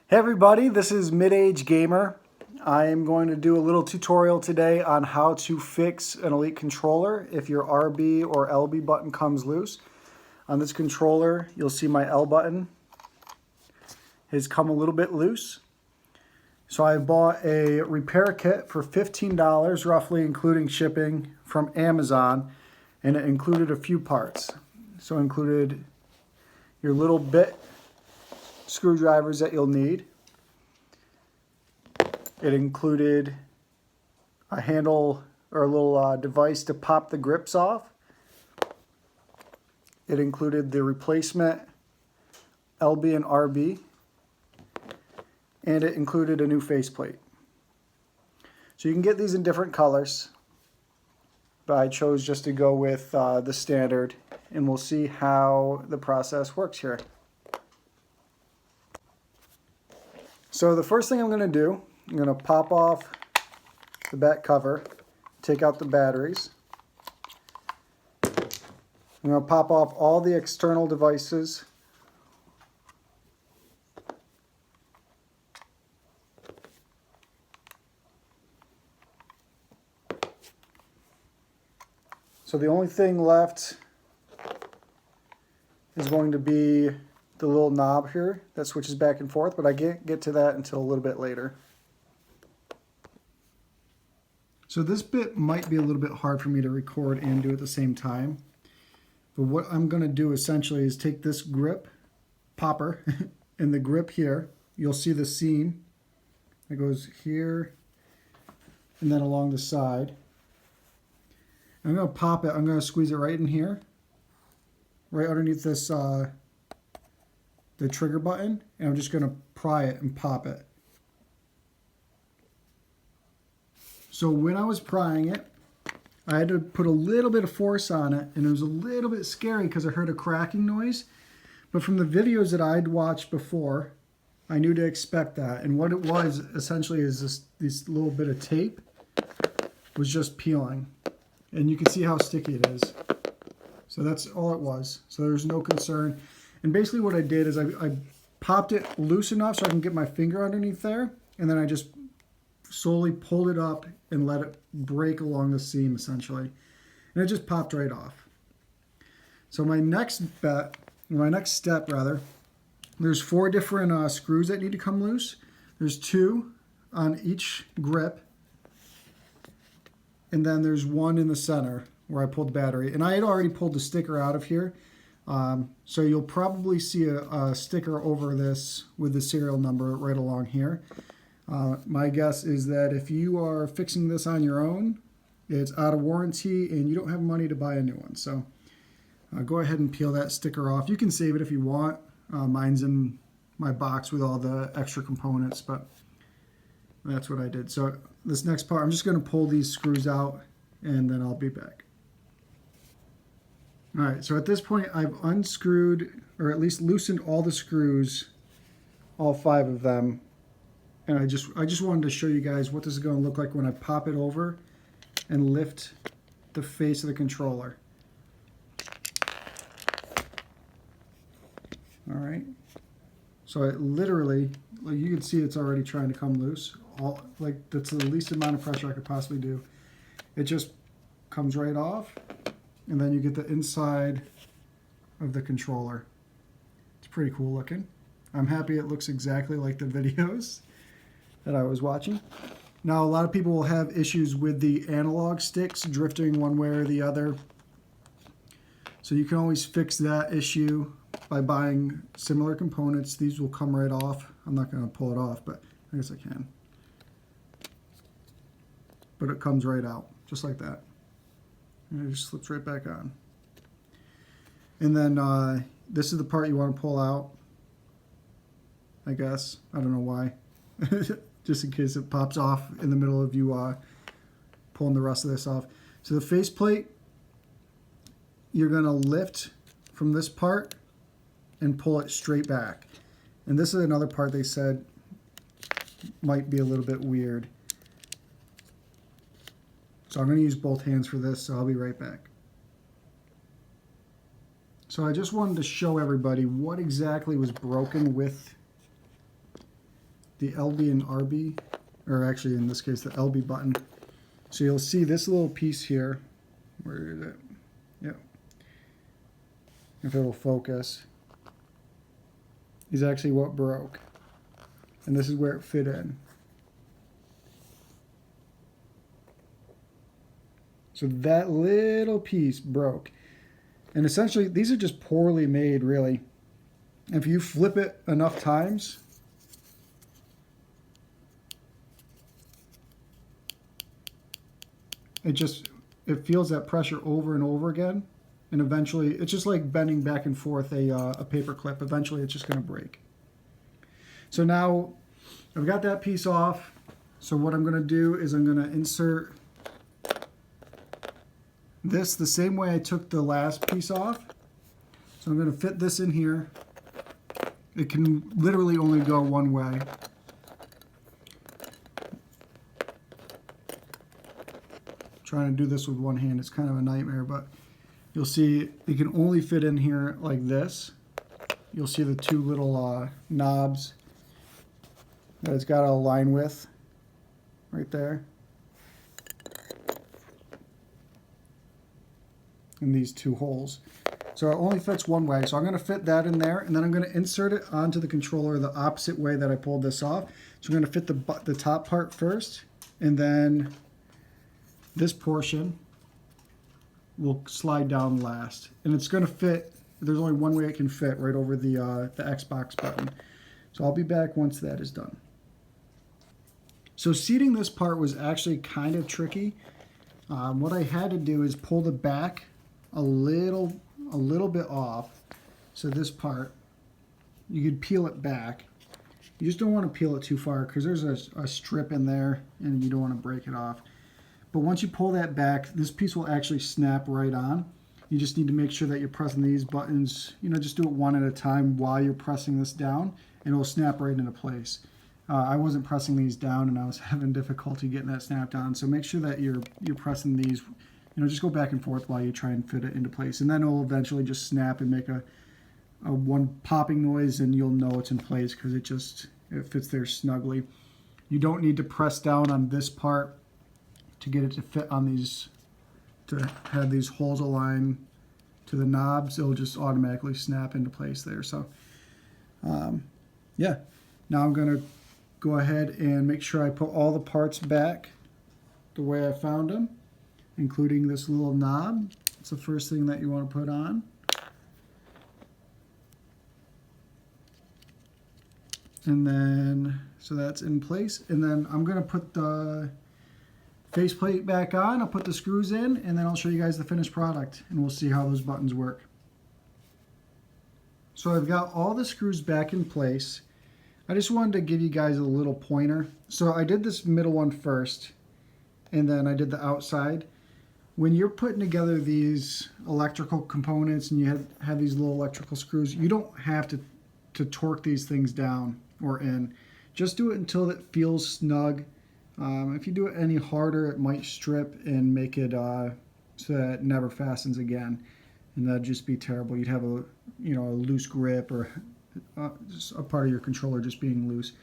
Hey everybody, this is Mid-Age Gamer. I am going to do a little tutorial today on how to fix an Elite controller if your RB or LB button comes loose. On this controller, you'll see my L button has come a little bit loose. So I bought a repair kit for $15 roughly, including shipping, from Amazon, and it included a few parts. So it included your little bit screwdrivers that you'll need. It included a handle or a little device to pop the grips off. It included the replacement LB and RB, and it included a new faceplate. So you can get these in different colors, but I chose just to go with the standard, and we'll see how the process works here. So the first thing I'm going to do, I'm going to pop off the back cover, take out the batteries. I'm going to pop off all the external devices. So the only thing left is going to be the little knob here that switches back and forth, but I can't get to that until a little bit later. So this bit might be a little bit hard for me to record and do at the same time. But what I'm going to do essentially is take this grip popper and the grip here. You'll see the seam that goes here and then along the side. I'm going to pop it. I'm going to squeeze it right in here, right underneath this the trigger button, and I'm just going to pry it and pop it. So when I was prying it, I had to put a little bit of force on it, and it was a little bit scary because I heard a cracking noise. But from the videos that I'd watched before, I knew to expect that. And what it was essentially is this little bit of tape was just peeling. And you can see how sticky it is. So that's all it was. So there's no concern. And basically what I did is I popped it loose enough so I can get my finger underneath there, and then I just slowly pulled it up and let it break along the seam essentially. And it just popped right off. So my next step, there's 4 different screws that need to come loose. There's 2 on each grip, and then there's 1 in the center where I pulled the battery. And I had already pulled the sticker out of here. So you'll probably see a sticker over this with the serial number right along here. My guess is that if you are fixing this on your own, it's out of warranty and you don't have money to buy a new one. So go ahead and peel that sticker off. You can save it if you want. Mine's in my box with all the extra components, but that's what I did. So this next part, I'm just going to pull these screws out and then I'll be back. All right, so at this point I've unscrewed, or at least loosened all the screws, all 5 of them. And I just wanted to show you guys what this is going to look like when I pop it over and lift the face of the controller. All right. So it literally, like you can see, it's already trying to come loose. Like that's the least amount of pressure I could possibly do. It just comes right off, and then you get the inside of the controller. It's pretty cool looking. I'm happy it looks exactly like the videos that I was watching. Now, a lot of people will have issues with the analog sticks drifting one way or the other. So you can always fix that issue by buying similar components. These will come right off. I'm not going to pull it off, but I guess I can. But it comes right out, just like that. And it just slips right back on. And then this is the part you want to pull out, I guess. I don't know why. Just in case it pops off in the middle of you pulling the rest of this off. So the faceplate, you're going to lift from this part and pull it straight back. And this is another part they said might be a little bit weird. So I'm going to use both hands for this, so I'll be right back. So I just wanted to show everybody what exactly was broken with the LB and RB, or actually in this case the LB button. So you'll see this little piece here. Where is it? Yep. If it'll focus, is actually what broke. And this is where it fit in. So that little piece broke. And essentially, these are just poorly made, really. If you flip it enough times, it feels that pressure over and over again. And eventually, it's just like bending back and forth a paper clip. Eventually, it's just going to break. So now, I've got that piece off. So what I'm going to do is I'm going to insert this the same way I took the last piece off. So I'm going to fit this in here. It can literally only go one way. Trying to do this with one hand is kind of a nightmare, but you'll see it can only fit in here like this. You'll see the two little knobs that it's got to align with right there. In these two holes. So it only fits one way. So I'm going to fit that in there, and then I'm going to insert it onto the controller the opposite way that I pulled this off. So I'm going to fit the top part first, and then this portion will slide down last. And it's going to fit, there's only one way it can fit, right over the Xbox button. So I'll be back once that is done. So seating this part was actually kind of tricky. What I had to do is pull the back a little bit off. So this part, you could peel it back. You just don't want to peel it too far because there's a strip in there and you don't want to break it off. But once you pull that back, this piece will actually snap right on. You just need to make sure that you're pressing these buttons, just do it one at a time while you're pressing this down, and it'll snap right into place. I wasn't pressing these down and I was having difficulty getting that snapped on. So make sure that you're pressing these, just go back and forth while you try and fit it into place. And then it'll eventually just snap and make a one popping noise, and you'll know it's in place because it fits there snugly. You don't need to press down on this part to get it to fit on these, to have these holes align to the knobs. It'll just automatically snap into place there. So yeah, now I'm going to go ahead and make sure I put all the parts back the way I found them, including this little knob. It's the first thing that you want to put on. And then, so that's in place. And then I'm going to put the faceplate back on. I'll put the screws in, and then I'll show you guys the finished product, and we'll see how those buttons work. So I've got all the screws back in place. I just wanted to give you guys a little pointer. So I did this middle one first, and then I did the outside. When you're putting together these electrical components and you have these little electrical screws, you don't have to torque these things down or in. Just do it until it feels snug. If you do it any harder, it might strip and make it so that it never fastens again, and that'd just be terrible. You'd have a loose grip, or just a part of your controller just being loose.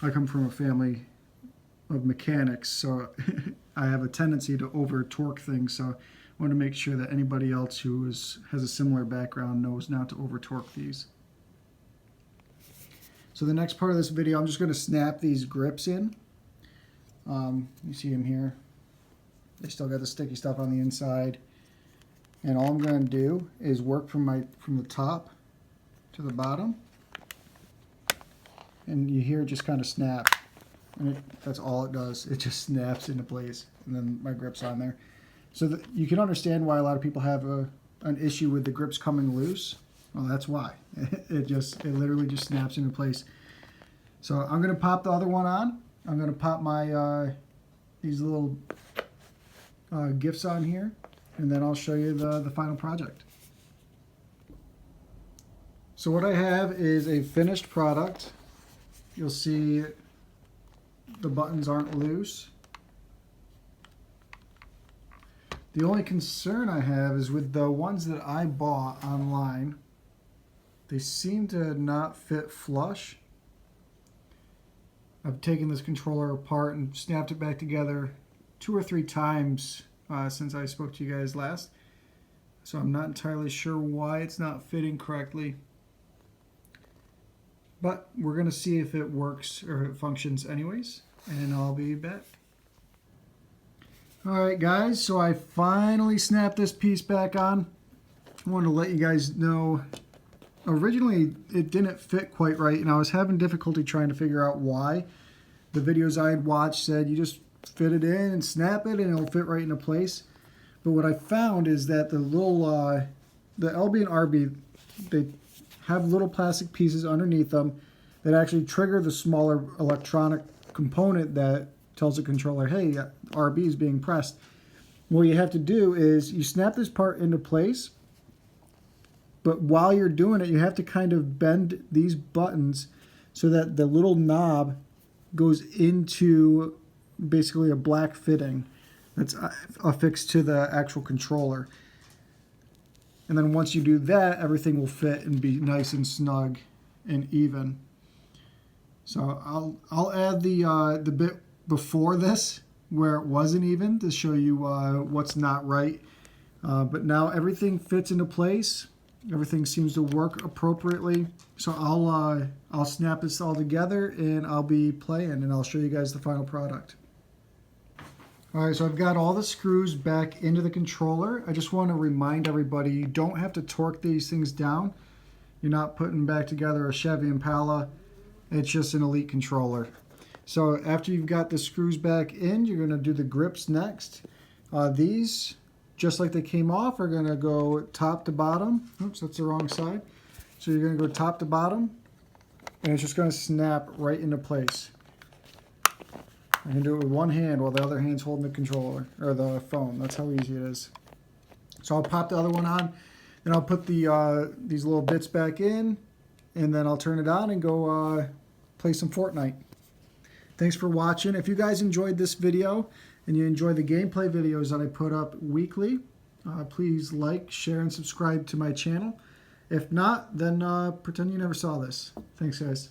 I come from a family of mechanics, so I have a tendency to over torque things. So I want to make sure that anybody else who has a similar background knows not to over torque these. So the next part of this video, I'm just going to snap these grips in. You see them here. They still got the sticky stuff on the inside. And all I'm going to do is work from the top to the bottom. And you hear it just kind of snap. And that's all it does. It just snaps into place. And then my grip's on there. So you can understand why a lot of people have an issue with the grips coming loose. Well, that's why. It literally just snaps into place. So I'm going to pop the other one on. I'm going to pop my these little gifts on here, and then I'll show you the final project. So what I have is a finished product. You'll see the buttons aren't loose. The only concern I have is with the ones that I bought online, they seem to not fit flush. I've taken this controller apart and snapped it back together 2 or 3 times since I spoke to you guys last. So I'm not entirely sure why it's not fitting correctly. But we're going to see if it works or if it functions anyways. And I'll be back. Alright guys, so I finally snapped this piece back on. I wanted to let you guys know, originally it didn't fit quite right and I was having difficulty trying to figure out why. The videos I had watched said you just fit it in and snap it and it'll fit right into place. But what I found is that the little, the LB and RB, they have little plastic pieces underneath them that actually trigger the smaller electronic component that tells the controller, hey, RB is being pressed. What you have to do is you snap this part into place, but while you're doing it, you have to kind of bend these buttons so that the little knob goes into basically a black fitting that's affixed to the actual controller. And then once you do that, everything will fit and be nice and snug and even. So I'll add the bit before this where it wasn't even to show you what's not right. But now everything fits into place. Everything seems to work appropriately. So I'll snap this all together and I'll be playing and I'll show you guys the final product. Alright, so I've got all the screws back into the controller. I just want to remind everybody you don't have to torque these things down. You're not putting back together a Chevy Impala. It's just an Elite controller. So after you've got the screws back in, you're going to do the grips next. These, just like they came off, are going to go top to bottom. Oops, that's the wrong side. So you're going to go top to bottom, and it's just going to snap right into place. I can do it with one hand while the other hand's holding the controller, or the phone. That's how easy it is. So I'll pop the other one on, and I'll put the these little bits back in, and then I'll turn it on and go play some Fortnite. Thanks for watching. If you guys enjoyed this video and you enjoy the gameplay videos that I put up weekly, please like, share, and subscribe to my channel. If not, then pretend you never saw this. Thanks, guys.